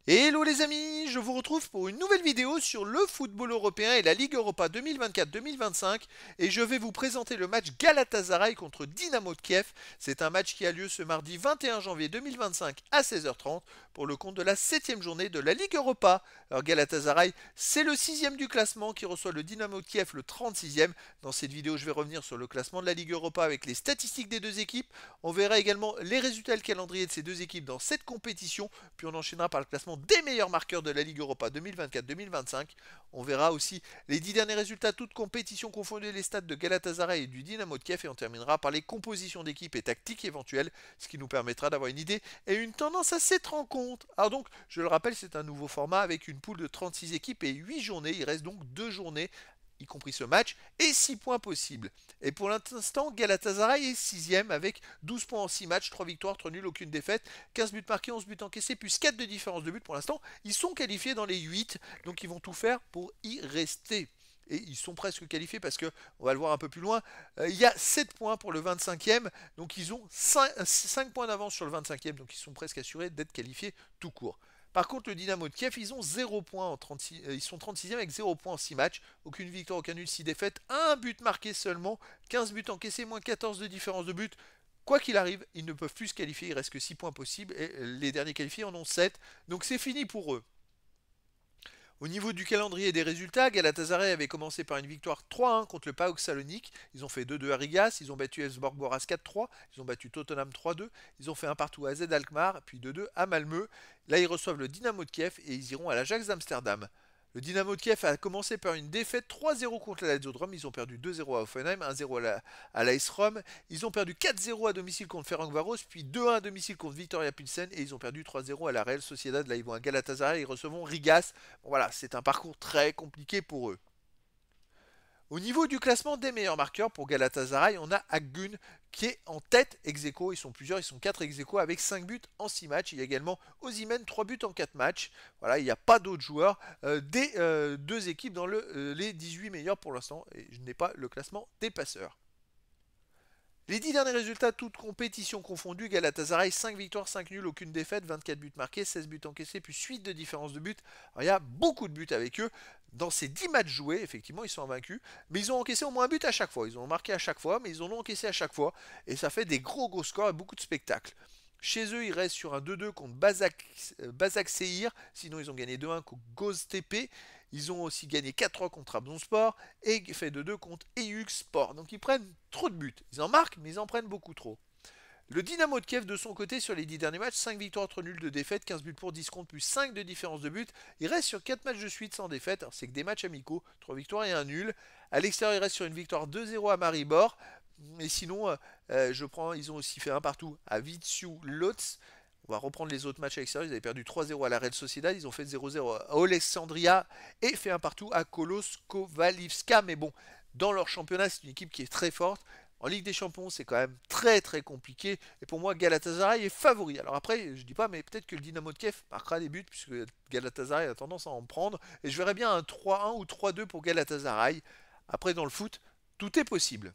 Hello les amis, je vous retrouve pour une nouvelle vidéo sur le football européen et la Ligue Europa 2024-2025 et je vais vous présenter le match Galatasaray contre Dynamo de Kiev. C'est un match qui a lieu ce mardi 21 janvier 2025 à 16h30 pour le compte de la 7e journée de la Ligue Europa. Alors Galatasaray, c'est le 6e du classement qui reçoit le Dynamo de Kiev le 36e. Dans cette vidéo, je vais revenir sur le classement de la Ligue Europa avec les statistiques des deux équipes. On verra également les résultats et le calendrier de ces deux équipes dans cette compétition, puis on enchaînera par le classement des meilleurs marqueurs de la Ligue Europa 2024-2025. On verra aussi les 10 derniers résultats, toutes compétitions confondues, les stats de Galatasaray et du Dynamo de Kiev, et on terminera par les compositions d'équipes et tactiques éventuelles, ce qui nous permettra d'avoir une idée et une tendance à cette rencontre. Alors donc, je le rappelle, c'est un nouveau format avec une poule de 36 équipes et 8 journées. Il reste donc 2 journées y compris ce match, et 6 points possibles. Et pour l'instant, Galatasaray est 6ème avec 12 points en 6 matchs, 3 victoires, 3 nuls, aucune défaite, 15 buts marqués, 11 buts encaissés, plus 4 de différence de but pour l'instant. Ils sont qualifiés dans les 8, donc ils vont tout faire pour y rester. Et ils sont presque qualifiés parce que, on va le voir un peu plus loin, il y a 7 points pour le 25e, donc ils ont 5 points d'avance sur le 25e, donc ils sont presque assurés d'être qualifiés tout court. Par contre, le Dynamo de Kiev, ils ont 0 points en 36, ils sont 36e avec 0 points en 6 matchs. Aucune victoire, aucun nul, 6 défaites, 1 but marqué seulement, 15 buts encaissés, moins 14 de différence de but. Quoi qu'il arrive, ils ne peuvent plus se qualifier, il reste que 6 points possibles et les derniers qualifiés en ont 7. Donc c'est fini pour eux. Au niveau du calendrier et des résultats, Galatasaray avait commencé par une victoire 3-1 contre le PAOK Salonique. Ils ont fait 2-2 à Rigas, ils ont battu Elfsborg Boras 4-3, ils ont battu Tottenham 3-2, ils ont fait un partout à AZ Alkmaar, puis 2-2 à Malmö. Là, ils reçoivent le Dynamo de Kiev et ils iront à l'Ajax d'Amsterdam. Le Dynamo de Kiev a commencé par une défaite 3-0 contre la Lazio de Rome. Ils ont perdu 2-0 à Hoffenheim, 1-0 à l'AS Rome. Ils ont perdu 4-0 à domicile contre Ferencvaros, puis 2-1 à domicile contre Viktoria Pilsen et ils ont perdu 3-0 à la Real Sociedad. Là, ils vont à Galatasaray et ils recevront Rigas. Bon, voilà, c'est un parcours très compliqué pour eux. Au niveau du classement des meilleurs marqueurs pour Galatasaray, on a Akgun qui est en tête ex-aequo. Ils sont plusieurs, ils sont 4 ex-aequo avec 5 buts en 6 matchs. Il y a également Osimhen, 3 buts en 4 matchs. Voilà, il n'y a pas d'autres joueurs des deux équipes dans les 18 meilleurs pour l'instant. Et je n'ai pas le classement des passeurs. Les 10 derniers résultats, toutes compétitions confondues, Galatasaray 5 victoires, 5 nuls, aucune défaite, 24 buts marqués, 16 buts encaissés, puis 8 de différence de but. Alors, il y a beaucoup de buts avec eux. Dans ces 10 matchs joués, effectivement, ils sont invaincus, mais ils ont encaissé au moins un but à chaque fois. Ils ont marqué à chaque fois, mais ils en ont encaissé à chaque fois. Et ça fait des gros scores et beaucoup de spectacles. Chez eux, ils restent sur un 2-2 contre Basak Seir. Sinon, ils ont gagné 2-1 contre Göztepe. Ils ont aussi gagné 4-3 contre Trabzonspor et fait 2-2 contre Eyüp Sport. Donc ils prennent trop de buts. Ils en marquent, mais ils en prennent beaucoup trop. Le Dynamo de Kiev de son côté sur les 10 derniers matchs, 5 victoires, 3 nuls, 2 défaites, 15 buts pour 10 contre plus 5 de différence de but. Il reste sur 4 matchs de suite sans défaite. C'est que des matchs amicaux, 3 victoires et 1 nul. À l'extérieur, il reste sur une victoire 2-0 à Maribor. Mais sinon, ils ont aussi fait un partout à Vitziu Łódź. On va reprendre les autres matchs à l'extérieur. Ils avaient perdu 3-0 à la Real Sociedad. Ils ont fait 0-0 à Alexandria et fait un partout à Kolos Kovalivska. Mais bon, dans leur championnat, c'est une équipe qui est très forte. En Ligue des Champions, c'est quand même très compliqué. Et pour moi, Galatasaray est favori. Alors après, je dis pas, mais peut-être que le Dynamo de Kiev marquera des buts, puisque Galatasaray a tendance à en prendre. Et je verrais bien un 3-1 ou 3-2 pour Galatasaray. Après, dans le foot, tout est possible.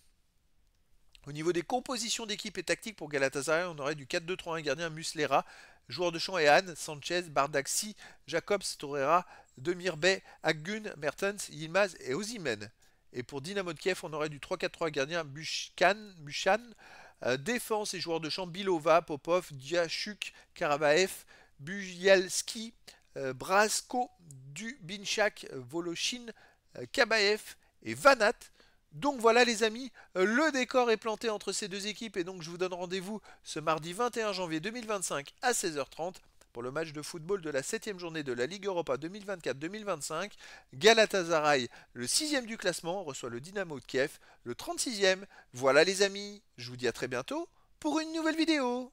Au niveau des compositions d'équipe et tactiques pour Galatasaray, on aurait du 4-2-3-1 gardien Muslera, joueur de champ Ehan, Sanchez, Bardaxi, Jacobs, Torreira, Demirbay, Akgun, Mertens, Yilmaz et Osimhen. Et pour Dynamo de Kiev, on aurait du 3-4-3 gardien Bushan, défense et joueur de champ Bilova, Popov, Diachuk, Karavaev, Bujalski, Brasko, Dubinchak, Voloshin, Kabaev et Vanat. Donc voilà les amis, le décor est planté entre ces deux équipes et donc je vous donne rendez-vous ce mardi 21 janvier 2025 à 16h30 pour le match de football de la 7e journée de la Ligue Europa 2024-2025. Galatasaray, le 6e du classement, reçoit le Dynamo de Kiev, le 36e. Voilà les amis, je vous dis à très bientôt pour une nouvelle vidéo.